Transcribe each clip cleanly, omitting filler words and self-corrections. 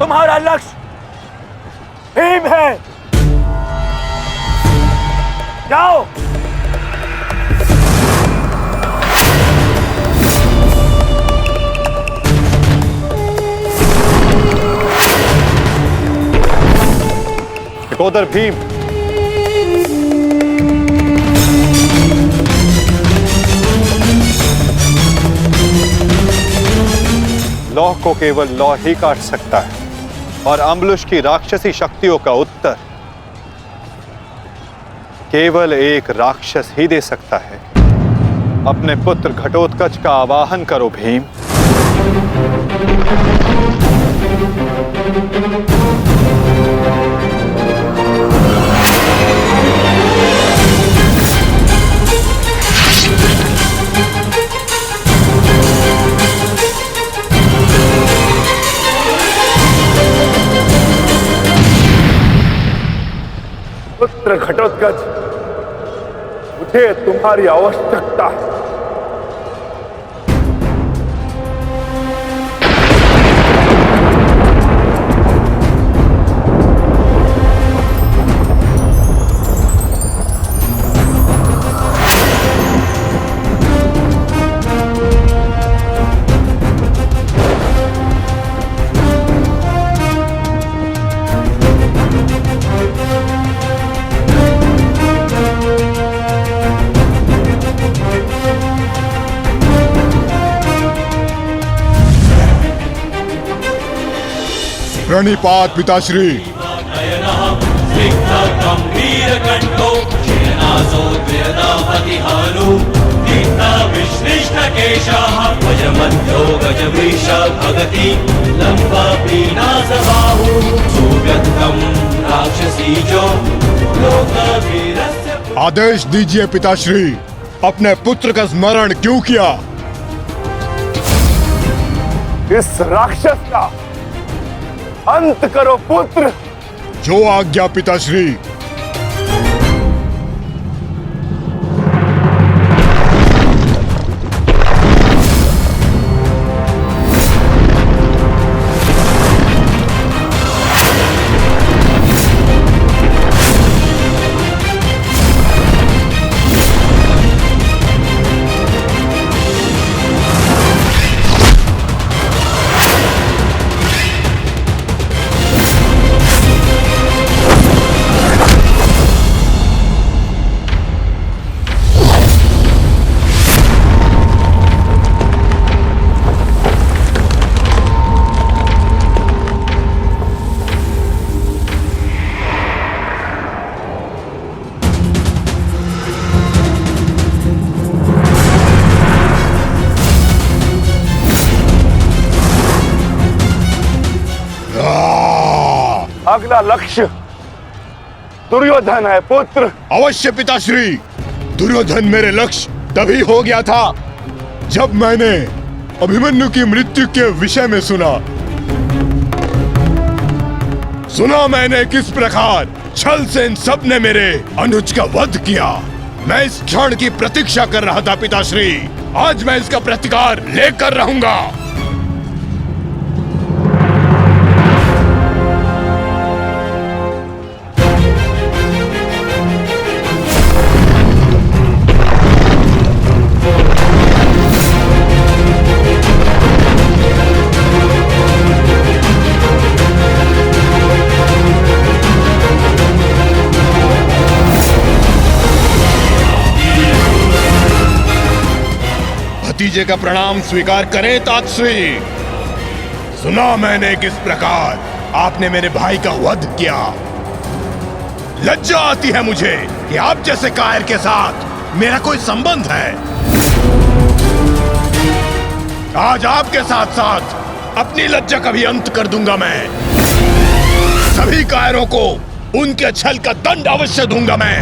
तुम्हारा लक्ष्य भीम है। जाओ। टिकोदर भीम, लौह को केवल लौह ही काट सकता है और अम्बुलुश की राक्षसी शक्तियों का उत्तर केवल एक राक्षस ही दे सकता है। अपने पुत्र घटोत्कच का आवाहन करो भीम। पुत्र घटोत्कच, मुझे तुम्हारी आवश्यकता है। प्रणिपात पिताश्री। आदेश दीजिए पिताश्री, अपने पुत्र का स्मरण क्यों किया? इस राक्षस का अंत करो पुत्र। जो आज्ञा पिताश्री। अगला लक्ष्य दुर्योधन है पुत्र। अवश्य पिताश्री, दुर्योधन मेरे लक्ष्य तभी हो गया था जब मैंने अभिमन्यु की मृत्यु के विषय में सुना मैंने किस प्रकार छल से इन सब ने मेरे अनुज का वध किया। मैं इस क्षण की प्रतीक्षा कर रहा था पिताश्री। आज मैं इसका प्रतिकार लेकर रहूंगा। भतीजे का प्रणाम स्वीकार करें तातश्री। सुना मैंने किस प्रकार आपने मेरे भाई का वध किया। लज्जा आती है मुझे कि आप जैसे कायर के साथ मेरा कोई संबंध है। आज आपके साथ साथ अपनी लज्जा का भी अंत कर दूंगा मैं। सभी कायरों को उनके छल का दंड अवश्य दूंगा मैं।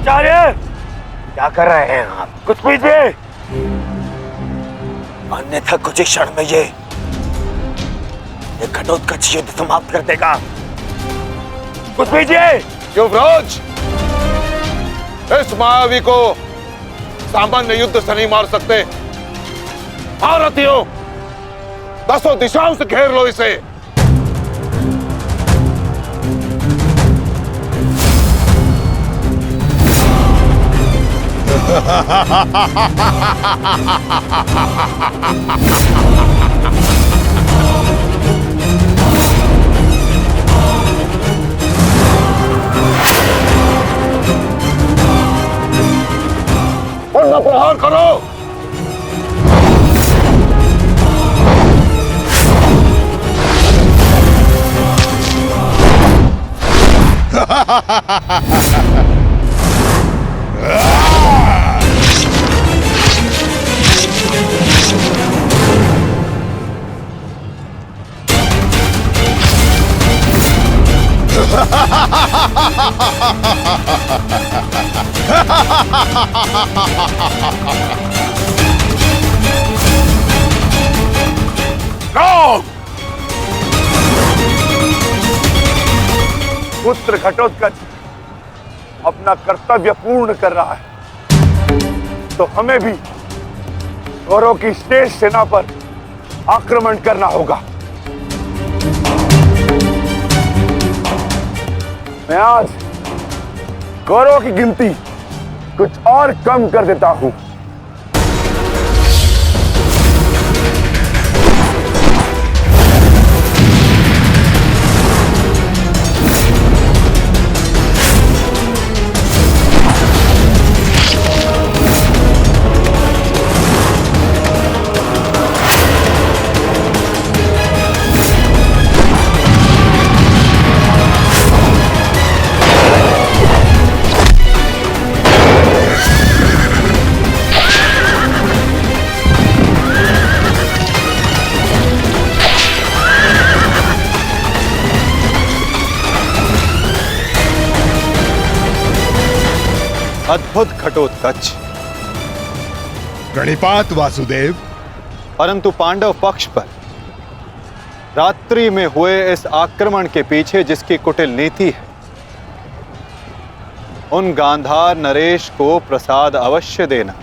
आचार्य, क्या कर रहे हैं आप? कुछ पीजिए, अन्यथा कुछ ही क्षण में ये घटोत्कच युद्ध समाप्त कर देगा। कुछ पीजिए। युवराज, इस मायावी को सामान्य युद्ध से नहीं मार सकते। भारतीयों, 10 दिशाओं से घेर लो इसे। उनका प्रहार करो। पुत्र घटोत्कच अपना कर्तव्य पूर्ण कर रहा है, तो हमें भी कौरवों की शेष सेना पर आक्रमण करना होगा। मैं आज कौरवों की गिनती कुछ और कम कर देता हूं। अद्भुत घटोत्कच। प्रणिपात वासुदेव। परंतु पांडव पक्ष पर रात्रि में हुए इस आक्रमण के पीछे जिसकी कुटिल नीति है, उन गांधार नरेश को प्रसाद अवश्य देना।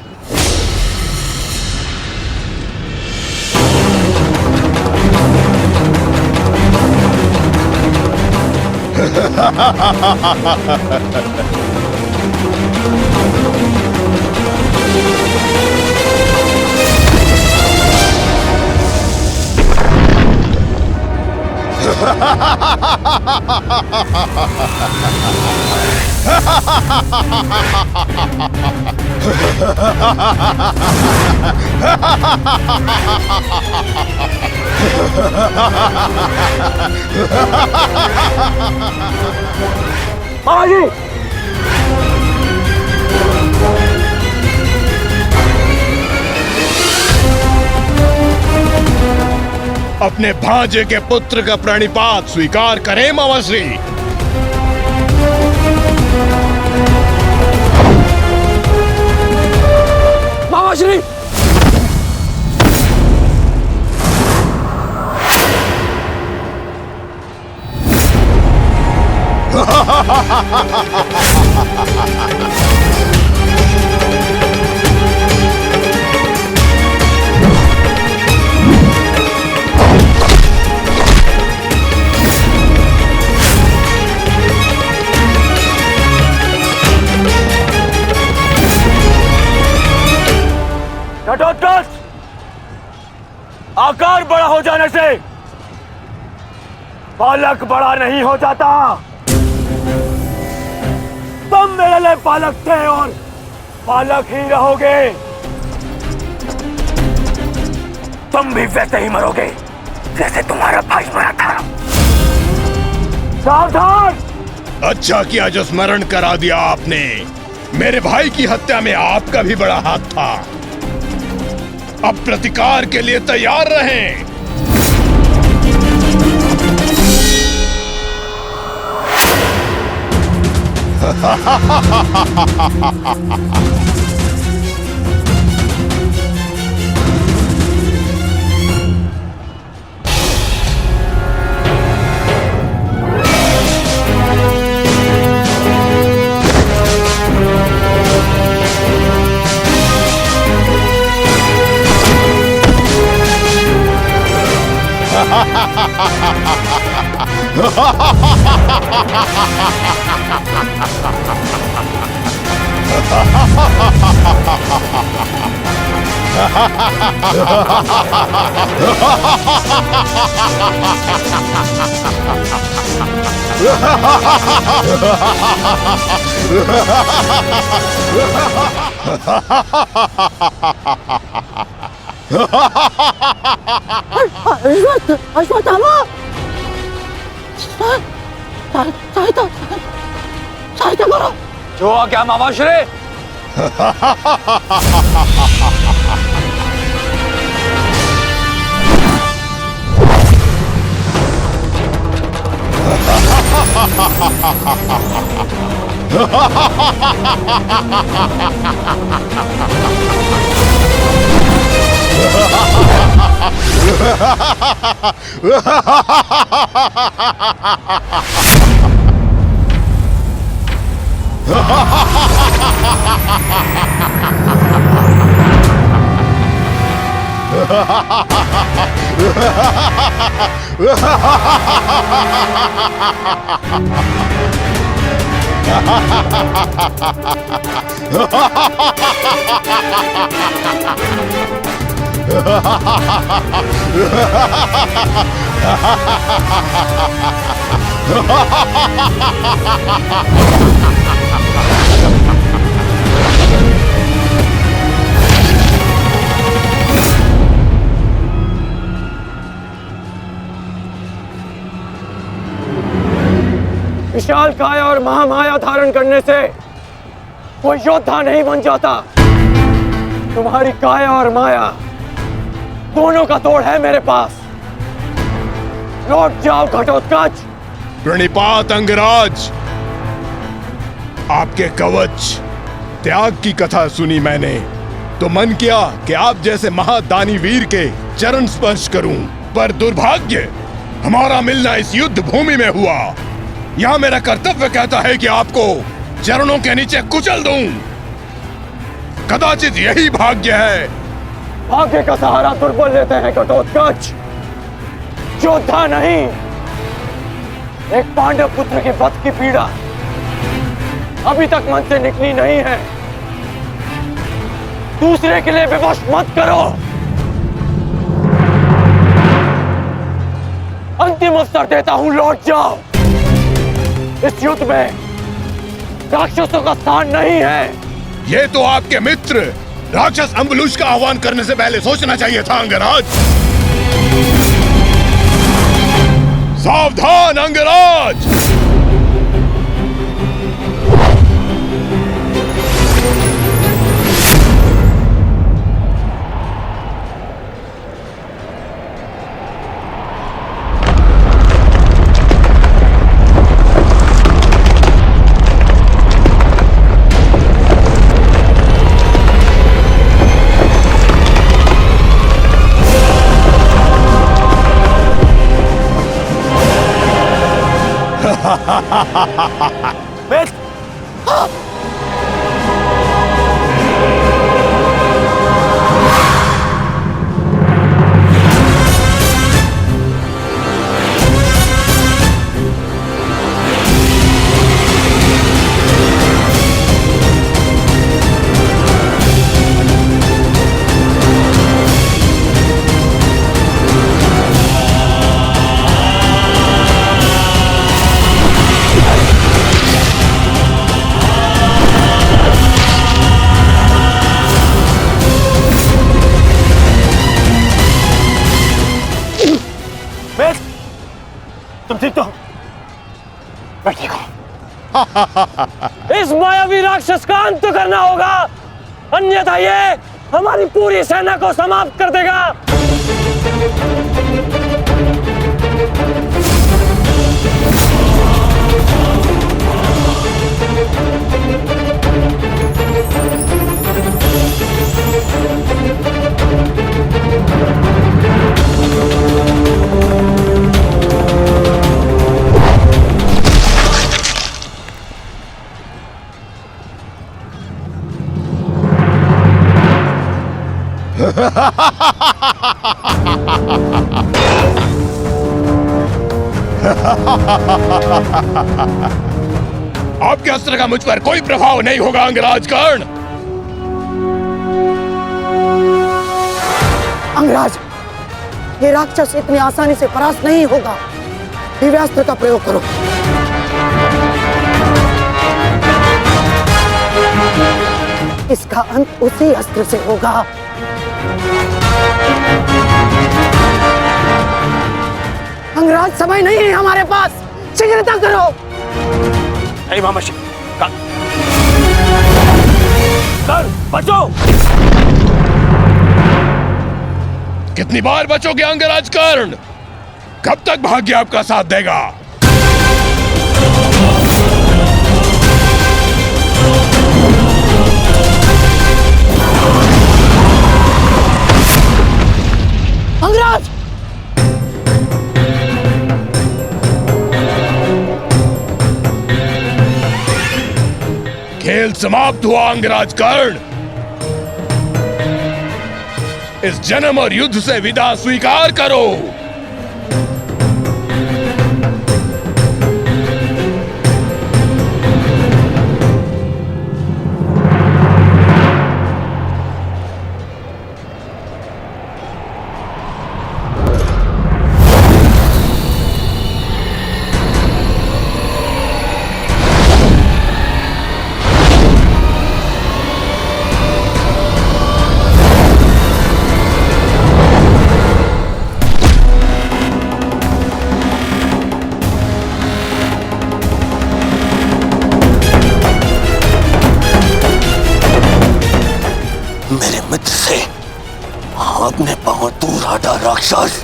बाबाजी, अपने भांजे के पुत्र का प्रणिपात स्वीकार करें मामाश्री। मामाश्री, घटोत्कच, आकार बड़ा हो जाने से बालक बड़ा नहीं हो जाता। तुम मेरे लिए बालक थे और बालक ही रहोगे। तुम भी वैसे ही मरोगे जैसे तुम्हारा भाई मरा था। सावधान! अच्छा किया जो स्मरण करा दिया आपने। मेरे भाई की हत्या में आपका भी बड़ा हाथ था। अब प्रतिकार के लिए तैयार रहें। अश्वत्थामा सहायता करो। जो आ गया मामाश्री। विशाल काया और महामाया धारण करने से कोई योद्धा नहीं बन जाता। तुम्हारी काया और माया दोनों का तोड़ है मेरे पास। लौट जाओ घटोत्कच। प्रणिपात अंगराज, आपके कवच त्याग की कथा सुनी मैंने तो मन किया कि आप जैसे महादानी वीर के चरण स्पर्श करूं, पर दुर्भाग्य हमारा मिलना इस युद्ध भूमि में हुआ। यहां मेरा कर्तव्य कहता है कि आपको चरणों के नीचे कुचल दूं। कदाचित यही भाग्य है। भाग्य का सहारा दुर्बल लेते हैं घटोत्कच, योद्धा नहीं। एक पांडव पुत्र के वध की पीड़ा अभी तक मन से निकली नहीं है। दूसरे के लिए विवश मत करो। अंतिम अवसर देता हूं, लौट जाओ। इस युद्ध में राक्षसों का स्थान नहीं है। ये तो आपके मित्र राक्षस अम्बुलुष का आह्वान करने से पहले सोचना चाहिए था अंगराज। सावधान अंगराज। मित्र, तुम ठीक तो हो? मैं ठीक हूं। इस मायावी राक्षस का अंत करना होगा, अन्यथा ये हमारी पूरी सेना को समाप्त कर देगा। आपके अस्त्र का मुझ पर कोई प्रभाव नहीं होगा अंगराज कर्ण। अंगराज, ये राक्षस इतनी आसानी से परास्त नहीं होगा। दिव्यास्त्र का प्रयोग करो। इसका अंत उसी अस्त्र से होगा। अंगराज, समय नहीं है हमारे पास, शीघ्रता करो। नहीं मामाशी, कर बचो। कितनी बार बचोगे अंगराज कर्ण? कब तक भाग्य आपका साथ देगा? अंगराज, खेल समाप्त हुआ अंगराज कर्ण। इस जन्म और युद्ध से विदा स्वीकार करो। मेरे मित्र से अपने पांव दूर हटा राक्षस।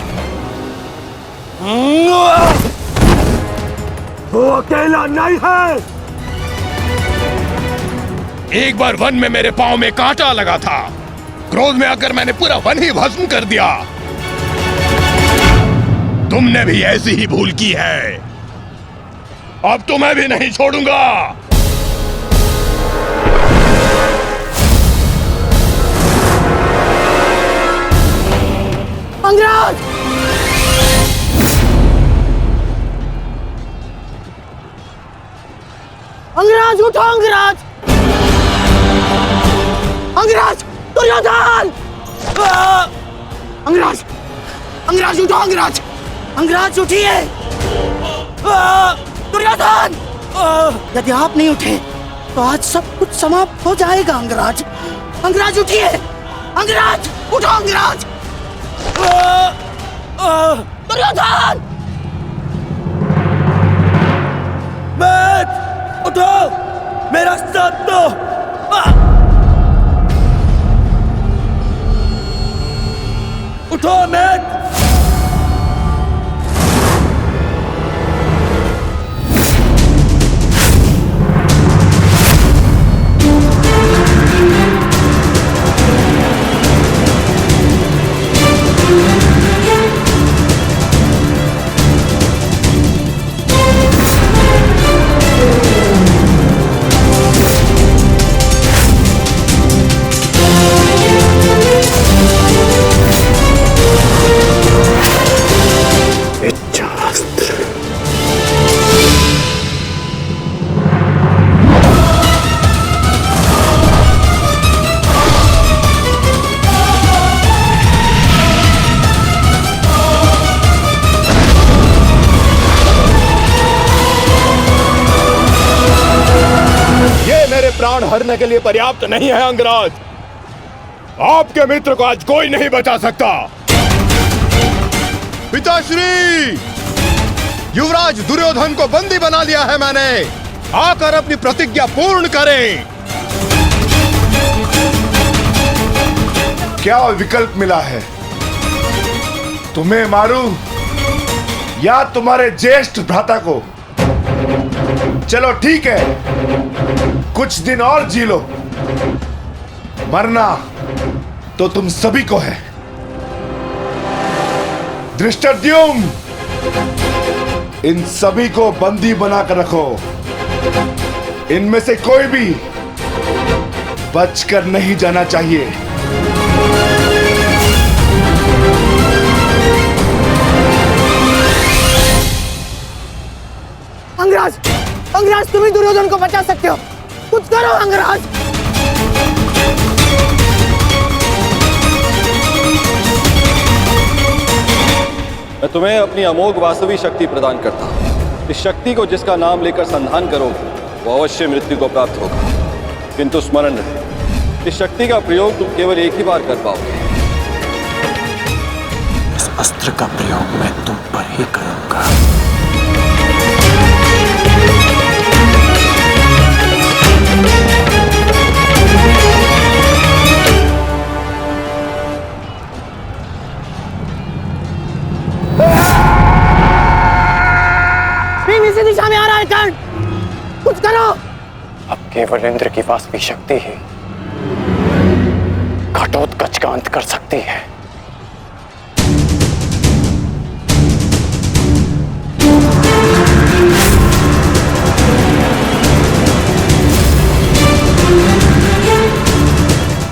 वो अकेला नहीं है। एक बार वन में मेरे पांव में कांटा लगा था। क्रोध में आकर मैंने पूरा वन ही भस्म कर दिया। तुमने भी ऐसी ही भूल की है। अब तो मैं भी नहीं छोड़ूंगा। अंगराज, अंगराज उठो। अंगराज, अंगराज, दुर्योधन! अंगराज, अंगराज उठो। अंगराज, अंगराज उठिए। दुर्योधन! यदि आप नहीं उठे तो आज सब कुछ समाप्त हो जाएगा। अंगराज, अंगराज उठिए। अंगराज उठो। अंगराज, दुर्योधन! उठो, मेरा साथ दो। उठो मैट। प्राण हरने के लिए पर्याप्त नहीं है अंगराज। आपके मित्र को आज कोई नहीं बचा सकता। पिताश्री, युवराज दुर्योधन को बंदी बना लिया है मैंने। आकर अपनी प्रतिज्ञा पूर्ण करें। क्या विकल्प मिला है? तुम्हें मारूं या तुम्हारे ज्येष्ठ भ्राता को? चलो ठीक है, कुछ दिन और जी लो। मरना तो तुम सभी को है। धृष्टद्युम्न, इन सभी को बंदी बनाकर रखो। इनमें से कोई भी बचकर नहीं जाना चाहिए। अंगराज, अंगराज तुम ही दुर्योधन को बचा सकते हो, कुछ करो अंगराज। मैं तुम्हें अपनी अमोघ वास्तविक शक्ति प्रदान करता हूँ। इस शक्ति को जिसका नाम लेकर संधान करोगे वो अवश्य मृत्यु को प्राप्त होगा, किंतु स्मरण रहे इस शक्ति का प्रयोग तुम केवल एक ही बार कर पाओगे। इस अस्त्र का प्रयोग मैं तुम पर ही करूंगा। इसी दिशा में आ रहा है कर्ण, कुछ करो। अब केवल इंद्र की वास्तविक शक्ति ही घटोत्कच का अंत कर सकती है।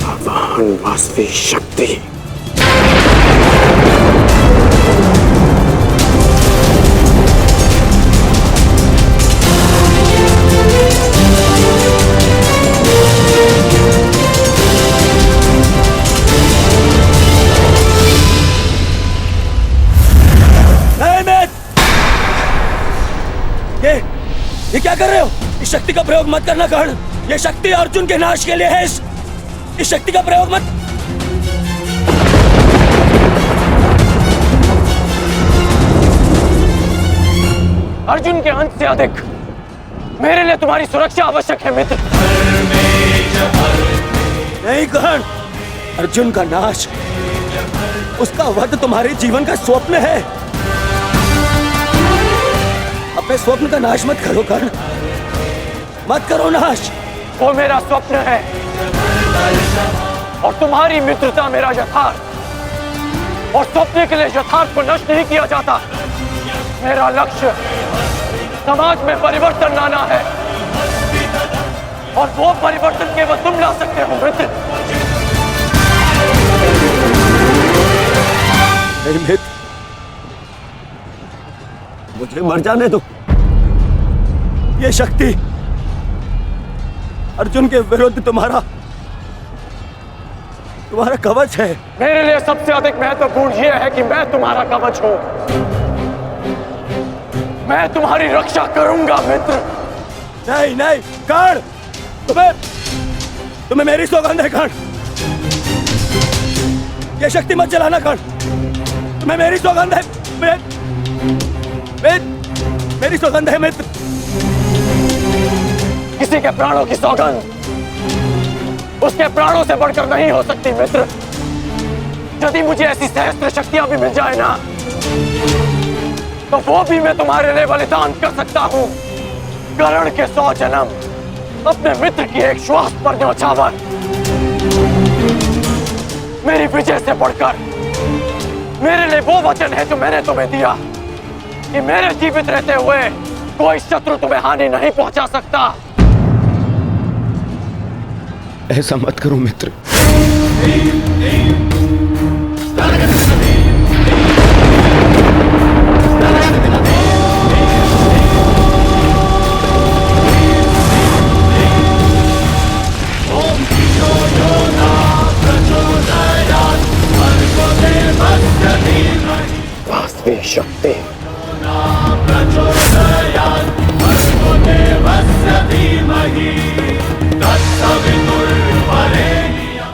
भगवान वास्तविक शक्ति। ये क्या कर रहे हो? इस शक्ति का प्रयोग मत करना कर्ण। ये शक्ति अर्जुन के नाश के लिए है। इस शक्ति का प्रयोग मत। अर्जुन के अंत से अधिक मेरे लिए तुम्हारी सुरक्षा आवश्यक है मित्र। नहीं कर्ण, अर्जुन का नाश, उसका वध तुम्हारे जीवन का स्वप्न है। अपने स्वप्न का नाश मत करो कर्ण, मत करो नाश। वो मेरा स्वप्न है और तुम्हारी मित्रता मेरा यथार्थ। और स्वप्न के लिए यथार्थ को नष्ट नहीं किया जाता। मेरा लक्ष्य समाज में परिवर्तन लाना है और वो परिवर्तन केवल तुम ला सकते हो मित्र। नहीं मित्र, मुझे मर जाने दो। ये शक्ति अर्जुन के विरुद्ध तुम्हारा कवच है। मेरे लिए सबसे अधिक महत्वपूर्ण यह है कि मैं तुम्हारा कवच हूं। मैं तुम्हारी रक्षा करूंगा मित्र। नहीं नहीं कर्ण, तुम्हें मेरी सौगंध है कर्ण। ये शक्ति मत चलाना कर्ण, तुम्हें मेरी सौगंध है। मेरी सौगंध है मित्र। किसी के प्राणों की सौगंध उसके प्राणों से बढ़कर नहीं हो सकती मित्र। यदि मुझे ऐसी सहस्त्र शक्तियां भी मिल जाए ना, तो वो भी मैं तुम्हारे लिए बलिदान कर सकता हूं। कर्ण के 100 जन्म अपने मित्र की एक श्वास पर न्यौछावर। मेरी विजय से बढ़कर मेरे लिए वो वचन है जो मैंने तुम्हें दिया कि मेरे जीवित रहते हुए कोई शत्रु तुम्हें हानि नहीं पहुंचा सकता। ऐसा मत करो मित्र। वास्तविक शक्ति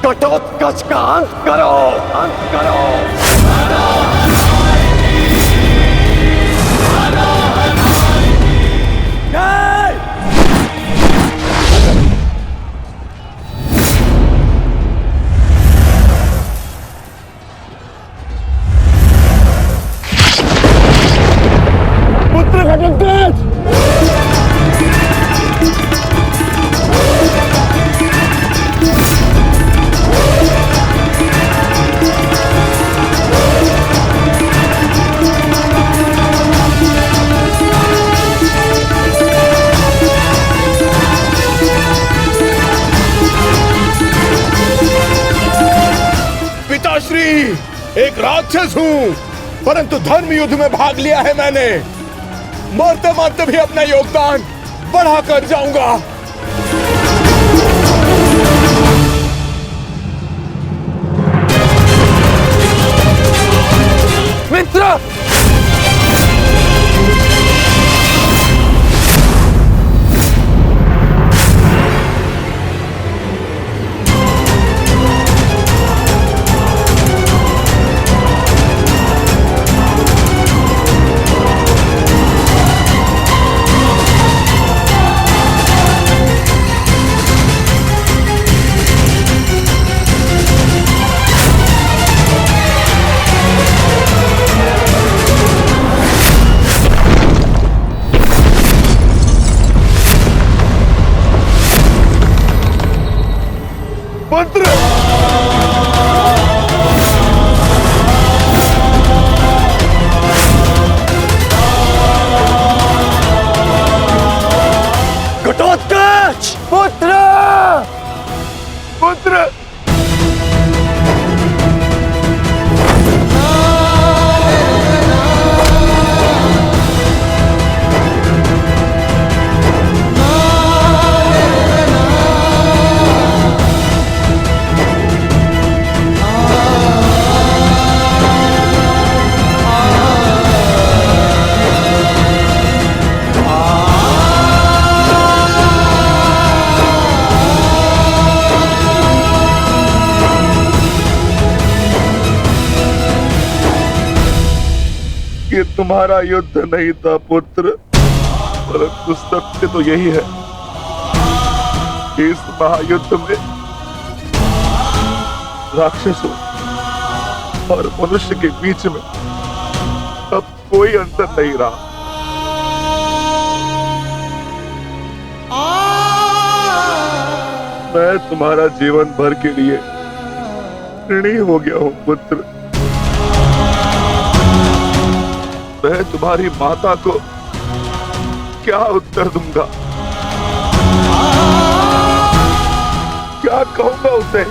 घटोत्कच का अंत करो, अंत करो। पुत्र घटोत्कच, एक राक्षस हूं, परंतु धर्म युद्ध में भाग लिया है मैंने। मरते मरते भी अपना योगदान बढ़ा कर जाऊंगा। मित्र, पुत्र घटोत्कच! पुत्र! पुत्र ये तुम्हारा युद्ध नहीं था पुत्र, परंतु सत्य तो यही है कि इस महायुद्ध में राक्षसों और मनुष्य के बीच में अब कोई अंतर नहीं रहा। मैं तुम्हारा जीवन भर के लिए ऋणी हो गया हूं पुत्र। मैं तुम्हारी माता को क्या उत्तर दूंगा, क्या कहूंगा उसे?